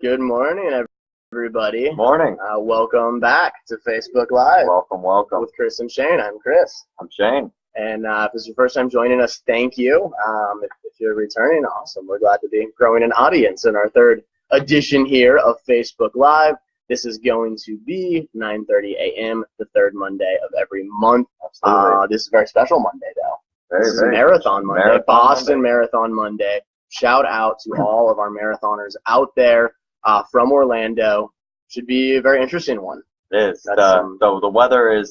Good morning, everybody. Morning. Welcome back to Facebook Live. Welcome. With Chris and Shane. I'm Chris. I'm Shane. And if this is your first time joining us, thank you. If you're returning, awesome. We're glad to be growing an audience in our third edition here of Facebook Live. This is going to be 9:30 a.m., the third Monday of every month. This is a very special Monday, though. This is Marathon Monday, Boston Marathon Monday. Shout out to all of our marathoners out there from Orlando. Should be a very interesting one. It is. The weather is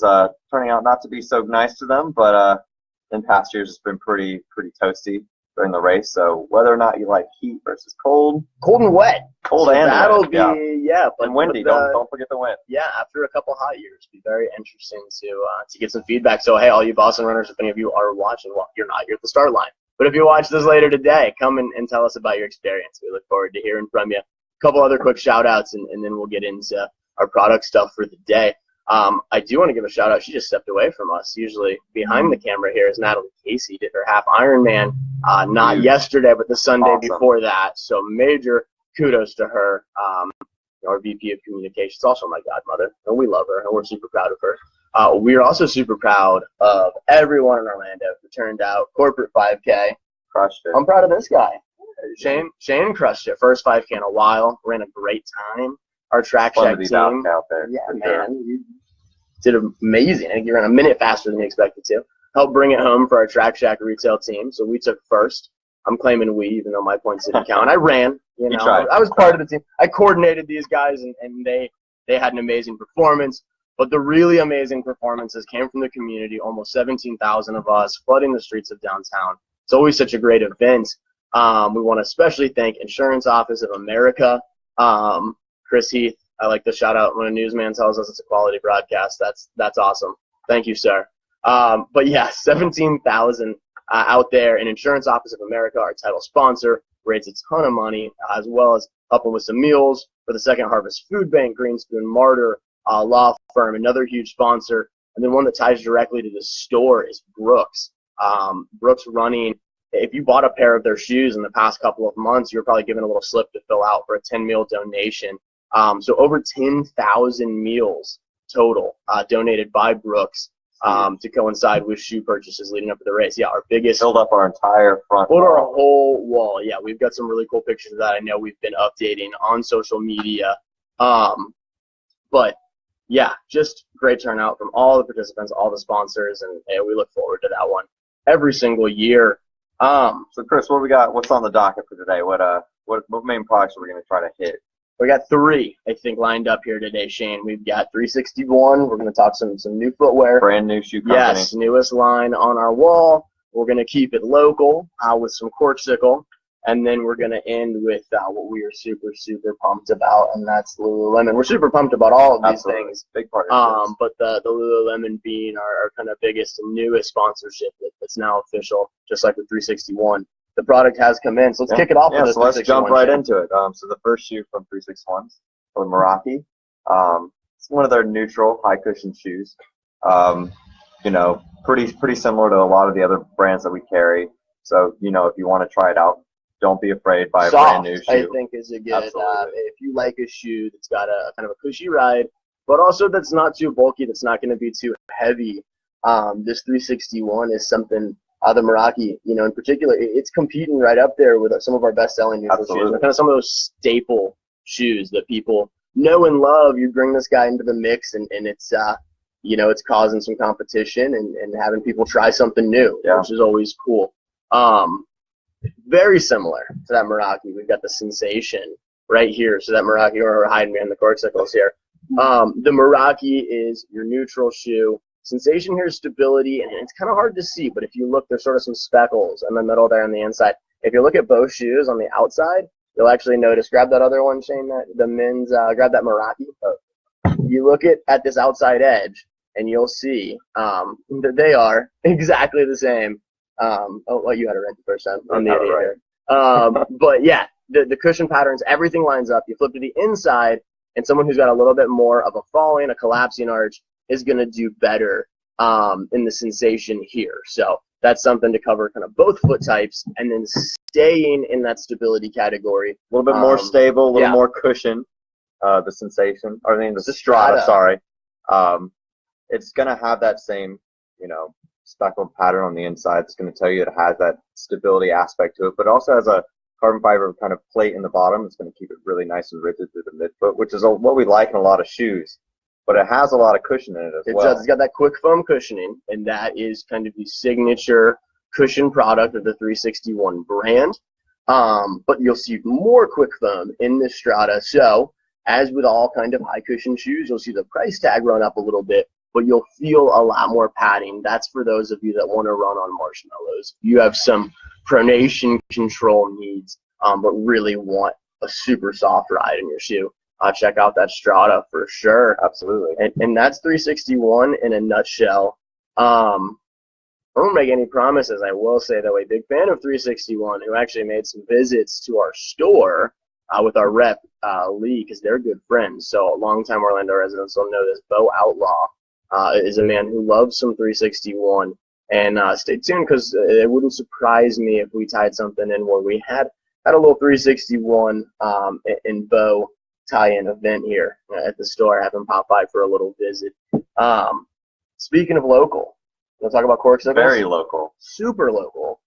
turning out not to be so nice to them, but in past years it's been pretty toasty during the race. So whether or not you like heat versus cold and wet. That'll wet, be but and windy. Don't forget the wind. Yeah, after a couple hot years, it'll be very interesting to get some feedback. So hey, all you Boston runners, if any of you are watching, well, you're not. You're at the start line. But if you watch this later today, come and tell us about your experience. We look forward to hearing from you. A couple other quick shout-outs, and then we'll get into our product stuff for the day. I do want to give a shout-out. She just stepped away from us. Usually behind the camera here is Natalie Casey. Did her half Ironman, not yesterday, but the Sunday before that. So major kudos to her, our VP of Communications, also my godmother. And we love her, and we're super proud of her. We are also super proud of everyone in Orlando who turned out corporate 5K. Crushed it. I'm proud of this guy. Shane crushed it. First 5K in a while. Ran a great time. Our Track Shack team. Out there. Yeah, man. You did amazing. I think you ran a minute faster than you expected to. Helped bring it home for our Track Shack retail team. So we took first. I'm claiming we, even though my points didn't count. I ran. I was part of the team. I coordinated these guys, and they had an amazing performance. But the really amazing performances came from the community, almost 17,000 of us flooding the streets of downtown. It's always such a great event. We want to especially thank Insurance Office of America. Chris Heath, I like to shout out when a newsman tells us it's a quality broadcast. That's awesome. Thank you, sir. But yeah, 17,000 out there. And Insurance Office of America, our title sponsor, raised a ton of money, as well as helping with some meals for the Second Harvest Food Bank, Green Spoon Martyr, law firm, another huge sponsor. And then one that ties directly to the store is Brooks. Brooks running, if you bought a pair of their shoes in the past couple of months, you're probably given a little slip to fill out for a 10-meal donation. So over 10,000 meals total donated by Brooks to coincide with shoe purchases leading up to the race. Yeah, our biggest. Filled up our entire front wall. Our whole wall. Yeah, we've got some really cool pictures of that. I know we've been updating on social media. But yeah, just great turnout from all the participants, all the sponsors, and we look forward to that one every single year. So Chris, what we got? What's on the docket for today? What main products are we going to try to hit? We got three, I think, lined up here today, Shane. We've got 361. We're going to talk some new footwear. Brand new shoe company. Yes, newest line on our wall. We're going to keep it local with some Corkcicle. And then we're going to end with what we are super pumped about, and that's Lululemon. We're super pumped about all of these things. Big part of this. But the Lululemon being our kind of biggest and newest sponsorship that's now official, just like with 361. The product has come in, so let's kick it off. So let's jump right into it. So the first shoe from 361 is the Meraki. It's one of their neutral, high cushion shoes. Pretty similar to a lot of the other brands that we carry. So if you want to try it out, don't be afraid. Buy a brand new shoe. I think is a good. If you like a shoe that's got a kind of a cushy ride, but also that's not too bulky, that's not going to be too heavy. This 361 is something. The Meraki, in particular, it's competing right up there with some of our best-selling neutral shoes. They're kind of some of those staple shoes that people know and love. You bring this guy into the mix, and it's it's causing some competition and having people try something new, which is always cool. Very similar to that Meraki, we've got the Sensation right here. So that Meraki, we're hiding behind the Corkcicles here. The Meraki is your neutral shoe. Sensation here is stability, and it's kind of hard to see, but if you look, there's sort of some speckles in the middle there on the inside. If you look at both shoes on the outside, you'll actually notice, grab that other one, Shane, the men's, grab that Meraki. You look at this outside edge, and you'll see that they are exactly the same. You had it right the first time. I'm the idiot here. But yeah, the cushion patterns, everything lines up. You flip to the inside, and someone who's got a little bit more of a falling, a collapsing arch is going to do better in the Sensation here. So that's something to cover kind of both foot types, and then staying in that stability category. A little bit more stable, a little more cushion, the sensation, or I mean the Strata, sorry. It's going to have that same, you know, speckled pattern on the inside. It's going to tell you it has that stability aspect to it, but it also has a carbon fiber kind of plate in the bottom. It's going to keep it really nice and rigid through the midfoot, which is what we like in a lot of shoes. But it has a lot of cushion in it as well. It's got that quick foam cushioning, and that is kind of the signature cushion product of the 361 brand. But you'll see more quick foam in this Strata. So, as with all kind of high cushion shoes, you'll see the price tag run up a little bit, but you'll feel a lot more padding. That's for those of you that want to run on marshmallows. You have some pronation control needs, but really want a super soft ride in your shoe. Check out that Strata for sure. Absolutely. And that's 361 in a nutshell. I won't make any promises. I will say, though, a big fan of 361 who actually made some visits to our store with our rep, Lee, because they're good friends. So a longtime Orlando residents will know this. Bo Outlaw is a man who loves some 361. And stay tuned, because it wouldn't surprise me if we tied something in where we had a little 361 and Bo tie-in event here at the store, have him pop by for a little visit. Speaking of local, we'll talk about Corkcicle. Very local. Super local.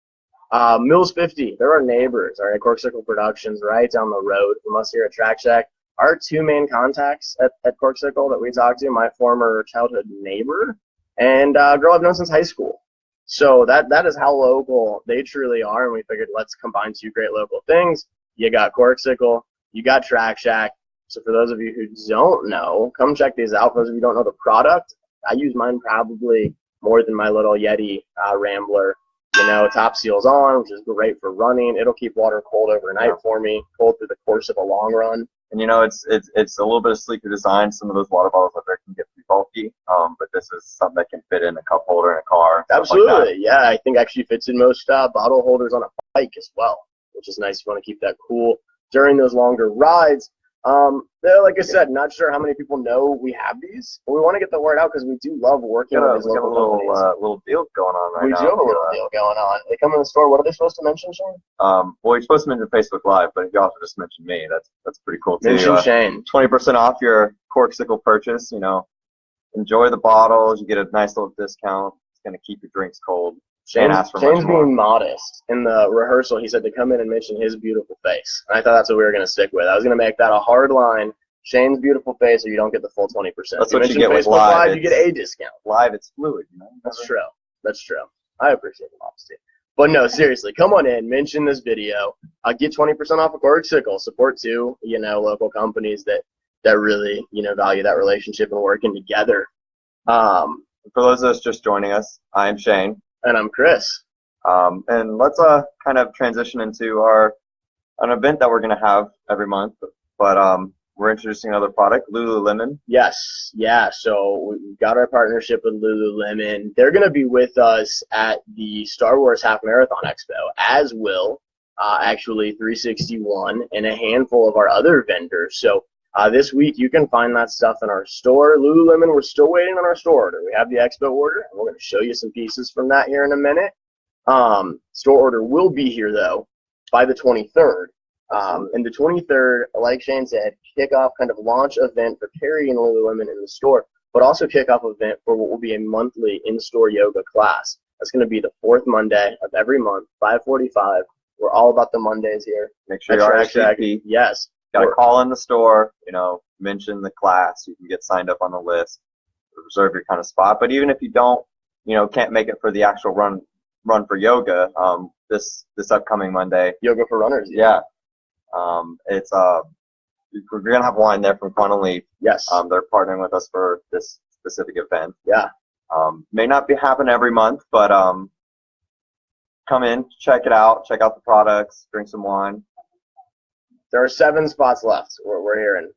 Mills 50, they're our neighbors, all right? Corkcicle Productions right down the road from us here at Track Shack. Our two main contacts at Corkcicle that we talk to, my former childhood neighbor and a girl I've known since high school. So that is how local they truly are, and we figured let's combine two great local things. You got Corkcicle, you got Track Shack. So for those of you who don't know, come check these out. For those of you who don't know the product, I use mine probably more than my little Yeti Rambler. You know, top seal's on, which is great for running. It'll keep water cold overnight for me, cold through the course of a long run. And you know, it's a little bit of sleeker design. Some of those water bottles out there can get pretty bulky, but this is something that can fit in a cup holder in a car. Absolutely, like yeah. I think actually fits in most bottle holders on a bike as well, which is nice. You want to keep that cool during those longer rides. Like I said, not sure how many people know we have these, but we want to get the word out because we do love working with these local companies. We got a little deal going on right now. We do have a little deal going on. They come in the store. What are they supposed to mention, Shane? Well, you're supposed to mention Facebook Live, but if you also just mention me, that's pretty cool too. Mention Shane. 20% off your Corkcicle purchase. You know, enjoy the bottles. You get a nice little discount. It's gonna keep your drinks cold. Shane's being modest. In the rehearsal, he said to come in and mention his beautiful face. And I thought that's what we were going to stick with. I was going to make that a hard line. Shane's beautiful face, or you don't get the full 20%. That's what you get with live. You get a discount. Live, it's fluid. You know? That's true. That's true. I appreciate the honesty. But no, seriously, come on in, mention this video. Get 20% off of Corkcicle. Support two, you know, local companies that really, you know, value that relationship and working together. For those of us just joining us, I'm Shane. And I'm Chris. And let's kind of transition into an event that we're going to have every month. But we're introducing another product, Lululemon. Yes, yeah. So we've got our partnership with Lululemon. They're going to be with us at the Star Wars Half Marathon Expo, as will actually 361 and a handful of our other vendors. So this week, you can find that stuff in our store. Lululemon, we're still waiting on our store order. We have the expo order, and we're going to show you some pieces from that here in a minute. Store order will be here, though, by the 23rd. And the 23rd, like Shane said, kickoff kind of launch event for carrying Lululemon in the store, but also kickoff event for what will be a monthly in-store yoga class. That's going to be the fourth Monday of every month, 5:45. We're all about the Mondays here. Make sure you're RSVP. Yes. Got to call in the store, you know, mention the class. You can get signed up on the list, reserve your kind of spot. But even if you don't, you know, can't make it for the actual run for yoga, this upcoming Monday. Yoga for runners. Yeah. It's we're gonna have wine there from Quantum Leaf. Yes. They're partnering with us for this specific event. Yeah. May not happen every month, but come in, check it out, check out the products, drink some wine. There are 7 spots left. We're hearing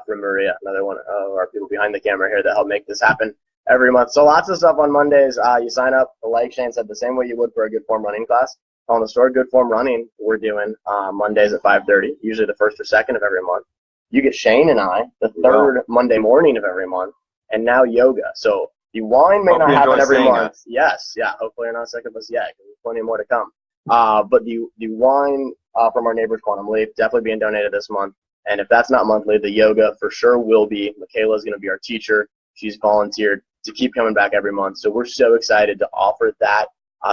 from Maria, another one of our people behind the camera here that help make this happen every month. So lots of stuff on Mondays. You sign up, like Shane said, the same way you would for a Good Form running class. On the store, Good Form Running, we're doing Mondays at 5:30, usually the 1st or 2nd of every month. You get Shane and I the 3rd Monday morning of every month, and now yoga. So The wine may not Hopefully happen every month. us. Yes, yeah. Hopefully you're not sick of us yet, because there's plenty more to come. But the wine from our neighbor's Quantum Leap definitely being donated this month. And if that's not monthly, the yoga for sure will be. Michaela is going to be our teacher. She's volunteered to keep coming back every month. So we're so excited to offer that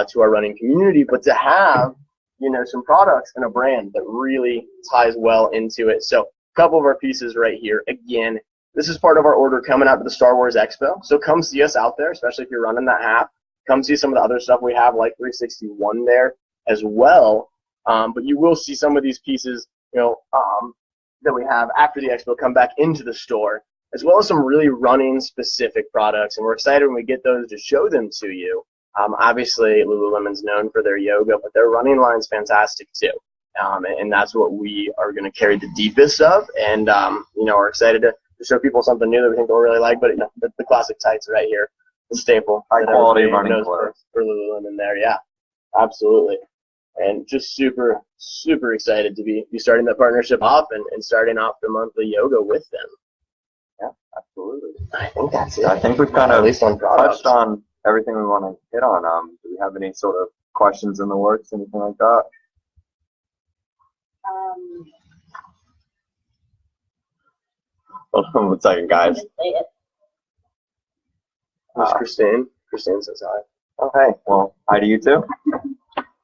to our running community, but to have, you know, some products and a brand that really ties well into it. So a couple of our pieces right here. Again, this is part of our order coming out to the Star Wars Expo. So come see us out there, especially if you're running that half. Come see some of the other stuff we have, like 361 there as well. But you will see some of these pieces, you know, that we have after the expo come back into the store, as well as some really running specific products. And we're excited when we get those to show them to you. Obviously, Lululemon's known for their yoga, but their running line's fantastic too. And that's what we are going to carry the deepest of. And, you know, we're excited to show people something new that we think they'll really like. But the classic tights right here, the staple. High quality running clothes. For Lululemon there, yeah, absolutely. And just super, super excited to be starting that partnership off and starting off the monthly yoga with them. Yeah, absolutely. I think that's it. I think we've kind of at least on touched on everything we want to hit on. Do we have any sort of questions in the works, anything like that? Hold on 1 second, guys. Who's Christine? Christine says hi. Okay, well, hi to you too.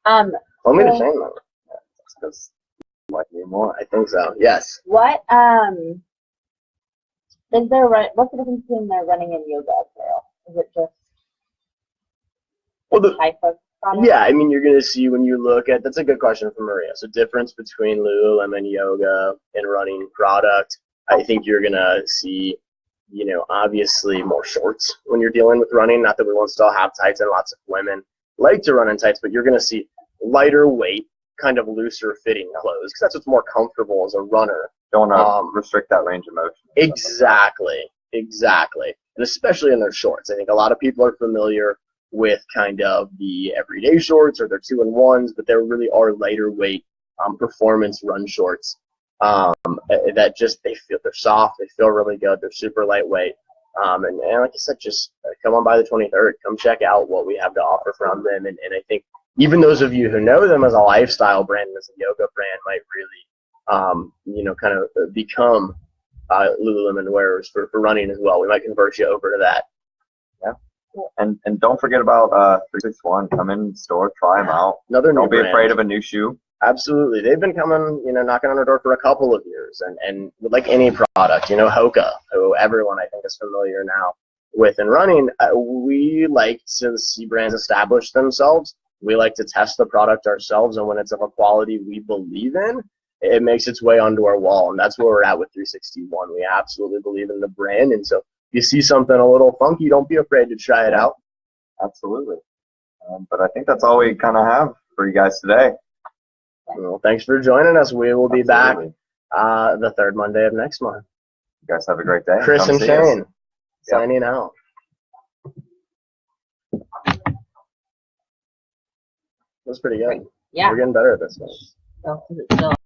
Want me to say that? Yeah, that's because you like me more. I think so. Yes. What is there? What's the difference between their running and yoga apparel? Is it just the type of product? Yeah, I mean, you're going to see when you look at, that's a good question from Maria. So difference between Lululemon yoga and running product, I think you're going to see, you know, obviously more shorts when you're dealing with running. Not that we won't still have tights, and lots of women like to run in tights, but you're going to see lighter weight, kind of looser fitting clothes, because that's what's more comfortable as a runner. Don't want to restrict that range of motion. Exactly. And especially in their shorts. I think a lot of people are familiar with kind of the everyday shorts or their 2-in-1s, but there really are lighter weight performance run shorts that just, they're soft, they feel really good, they're super lightweight. And like I said, just come on by the 23rd, come check out what we have to offer from them. And I think even those of you who know them as a lifestyle brand and as a yoga brand might really, you know, kind of become Lululemon wearers for running as well. We might convert you over to that. Yeah. And don't forget about 361. Come in store, try them out. Don't be afraid of a new shoe. Absolutely. They've been coming, you know, knocking on our door for a couple of years. And like any product, you know, Hoka, who everyone I think is familiar now with in running, we like to see brands establish themselves. We like to test the product ourselves, and when it's of a quality we believe in, it makes its way onto our wall, and that's where we're at with 361. We absolutely believe in the brand, and so if you see something a little funky, don't be afraid to try it out. Absolutely. But I think that's all we kind of have for you guys today. Well, thanks for joining us. We will be back the third Monday of next month. You guys have a great day. Chris and Shane signing out. That was pretty good. Yeah. We're getting better at this one. So, is it still